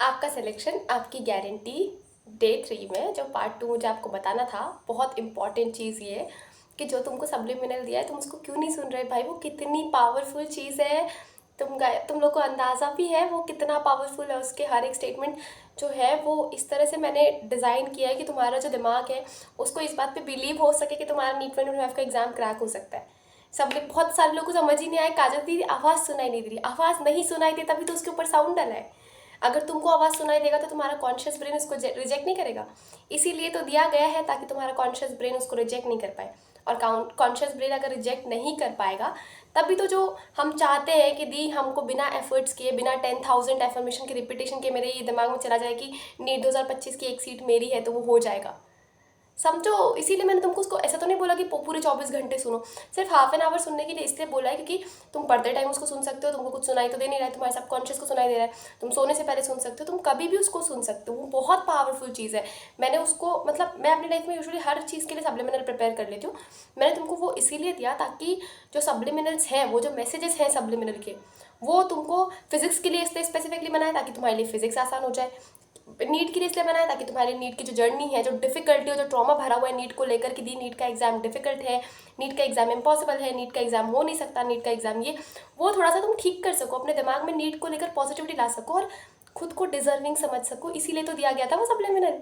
आपका सिलेक्शन आपकी guarantee. Day 3 में जो पार्ट 2 मुझे आपको बताना था, बहुत इंपॉर्टेंट चीज़ ये कि जो तुमको सब्लिमिनल दिया है तुम उसको क्यों नहीं सुन रहे भाई। वो कितनी पावरफुल चीज़ है। तुम लोग को अंदाज़ा भी है वो कितना पावरफुल है। उसके हर एक स्टेटमेंट जो है वो इस तरह से मैंने डिज़ाइन किया है कि तुम्हारा जो दिमाग है उसको इस बात पे बिलीव हो सके कि तुम्हारा नीट 2025 का एग्ज़ाम क्रैक हो सकता है। सब लोग, बहुत सारे लोगों को समझ ही नहीं आया। काजल दीदी आवाज़ सुनाई नहीं दे रही, आवाज़ नहीं सुनाई दे तभी तो उसके ऊपर साउंड डला है। अगर तुमको आवाज़ सुनाई देगा तो तुम्हारा कॉन्शियस ब्रेन उसको रिजेक्ट नहीं करेगा। इसीलिए तो दिया गया है ताकि तुम्हारा कॉन्शियस ब्रेन उसको रिजेक्ट नहीं कर पाए। और कॉन्शियस ब्रेन अगर रिजेक्ट नहीं कर पाएगा तभी तो जो हम चाहते हैं कि दी हमको बिना एफर्ट्स किए, बिना 10,000 एफर्मेशन के रिपीटेशन के मेरे ये दिमाग में चला जाए कि नीट 2025 की एक सीट मेरी है तो वो हो जाएगा। समझो, इसीलिए मैंने तुमको उसको ऐसा तो नहीं बोला कि पूरे 24 घंटे सुनो। सिर्फ हाफ एन आवर सुनने के लिए इसलिए बोला है क्योंकि तुम पढ़ते टाइम उसको सुन सकते हो, तुमको कुछ सुनाई तो दे नहीं रहा है, तुम्हारे सबकॉन्शियस को सुनाई दे रहा है। तुम सोने से पहले सुन सकते हो, तुम कभी भी उसको सुन सकते हो। वो बहुत पावरफुल चीज़ है। मैंने उसको, मतलब मैं अपनी लाइफ में यूजुअली हर चीज़ के लिए सब्लिमिनल प्रिपेयर कर लेती हूँ। मैंने तुमको वो इसीलिए दिया ताकि जो सब्लिमिनल्स हैं, वो जो मैसेजेस हैं सब्लिमिनल के, वो तुमको फिजिक्स के लिए इसलिए स्पेसिफिकली बनाए ताकि तुम्हारे लिए फिजिक्स आसान हो जाए। नीट के लिए इसलिए बनाया ताकि तुम्हारी नीट की जो जर्नी है, जो डिफिकल्टी हो, जो ट्रॉमा भरा हुआ है नीट को लेकर कि दी नीट का एग्जाम डिफिकल्ट है, नीट का एग्जाम इम्पॉसिबल है, नीट का एग्जाम हो नहीं सकता, नीट का एग्जाम ये वो, थोड़ा सा तुम ठीक कर सको अपने दिमाग में, नीट को लेकर पॉजिटिविटी ला सको और खुद को डिजर्विंग समझ सको। इसीलिए तो दिया गया था वो सप्लीमिनल।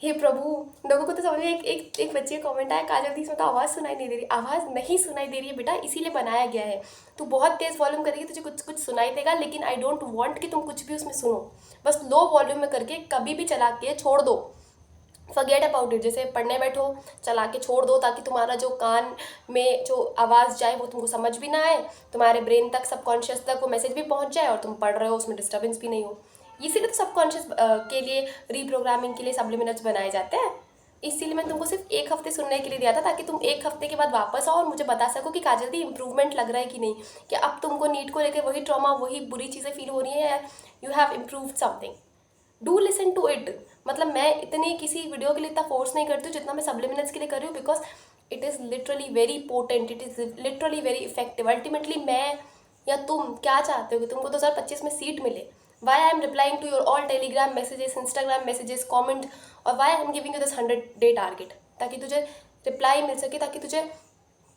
हे प्रभु, लोगों को तो समझ में एक बच्चे का कमेंट आया, काजल दी इसमें तो आवाज़ सुनाई नहीं दे रही। आवाज़ नहीं सुनाई दे रही है बेटा, इसीलिए बनाया गया है। तू बहुत तेज़ वॉल्यूम करेगी तुझे कुछ कुछ सुनाई देगा, लेकिन आई डोंट वांट कि तुम कुछ भी उसमें सुनो। बस लो वॉल्यूम में करके कभी भी चला के छोड़ दो, फॉरगेट अबाउट इट। जैसे पढ़ने बैठो, चला के छोड़ दो ताकि तुम्हारा जो कान में जो आवाज़ जाए वो तुमको समझ भी ना आए, तुम्हारे ब्रेन तक, सबकॉन्शियस तक वो मैसेज भी पहुंच जाए और तुम पढ़ रहे हो उसमें डिस्टर्बेंस भी नहीं हो। इसीलिए तो सबकॉन्शियस के लिए, रीप्रोग्रामिंग के लिए सब्लिमिनल्स बनाए जाते हैं। इसीलिए मैं तुमको सिर्फ एक हफ्ते सुनने के लिए दिया था ताकि तुम एक हफ्ते के बाद वापस आओ और मुझे बता सको कि काजल दी इंप्रूवमेंट लग रहा है कि नहीं, कि अब तुमको नीट को लेकर वही ट्रॉमा, वही बुरी चीज़ें फील हो रही है, या you have improved something. Do listen to it. मतलब मैं इतनी किसी वीडियो के लिए इतना फोर्स नहीं करती हूँ जितना मैं सब्लिमिनल्स के लिए कर रही हूँ, because it is literally very potent, it is literally very effective. Ultimately मैं या तुम क्या चाहते हो कि तुमको 2025 में सीट मिले। Why I am replying to your all Telegram messages, Instagram messages, comment, और why I am giving you this 100-day target, ताकि तुझे रिप्लाई मिल सके, ताकि तुझे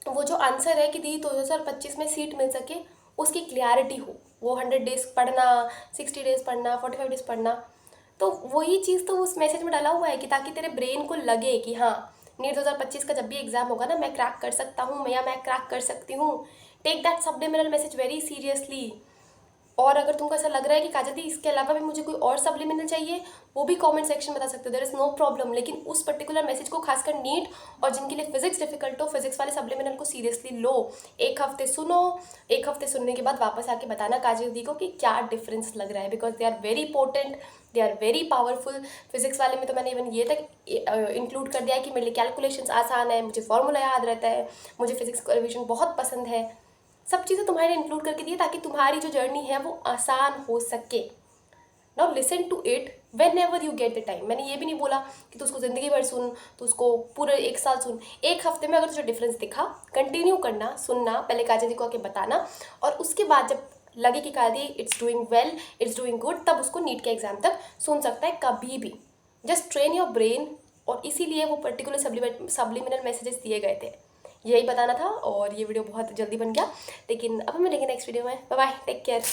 वो जो आंसर है कि दी 2025 में सीट मिल सके उसकी क्लियरिटी हो। वो 100 डेज पढ़ना, 60 डेज पढ़ना, 45 डेज पढ़ना, तो वही चीज़ तो उस मैसेज में डाला हुआ है कि ताकि तेरे ब्रेन को लगे कि हाँ, नीट 2025 का जब भी एग्जाम होगा ना, मैं क्रैक कर सकता हूँ, या मैं क्रैक कर सकती हूँ। Take that subliminal message very seriously. और अगर तुमको ऐसा लग रहा है कि काजल दी इसके अलावा भी मुझे कोई और सप्लीमेंट चाहिए, वो भी कमेंट सेक्शन में बता सकते हो, देयर इज नो प्रॉब्लम। लेकिन उस पर्टिकुलर मैसेज को, खासकर नीट और जिनके लिए फिजिक्स डिफिकल्ट हो, फिजिक्स वाले सप्लीमेंट को सीरियसली लो। एक हफ्ते सुनो, एक हफ्ते सुनने के बाद वापस आके बताना काजल दी को कि क्या डिफरेंस लग रहा है, because they are very potent, they are very powerful. Physics वाले में तो मैंने इवन ये तक इंक्लूड कर दिया है कि मेरे लिए कैलकुलेशंस आसान है, मुझे फॉर्मूला याद रहता है, मुझे फिजिक्स का रिविजन बहुत पसंद है। सब चीज़ें तुम्हारे लिए इंक्लूड करके दी ताकि तुम्हारी जो जर्नी है वो आसान हो सके। Now listen to it whenever you get the time. मैंने ये भी नहीं बोला कि तू उसको ज़िंदगी भर सुन, तो उसको पूरे 1 साल सुन। एक हफ्ते में अगर तुझे डिफरेंस दिखा, कंटिन्यू करना, सुनना, पहले काजल जी को आके बताना, और उसके बाद जब लगे कि Kajal it's doing well, it's doing good, तब उसको नीट के एग्जाम तक सुन सकता है कभी भी। Just train your brain. और इसीलिए वो पर्टिकुलर सब्लिमिनल मैसेजेस दिए गए थे। यही बताना था और ये वीडियो बहुत जल्दी बन गया। लेकिन अब हम मिलेंगे नेक्स्ट वीडियो में। Bye bye, take care.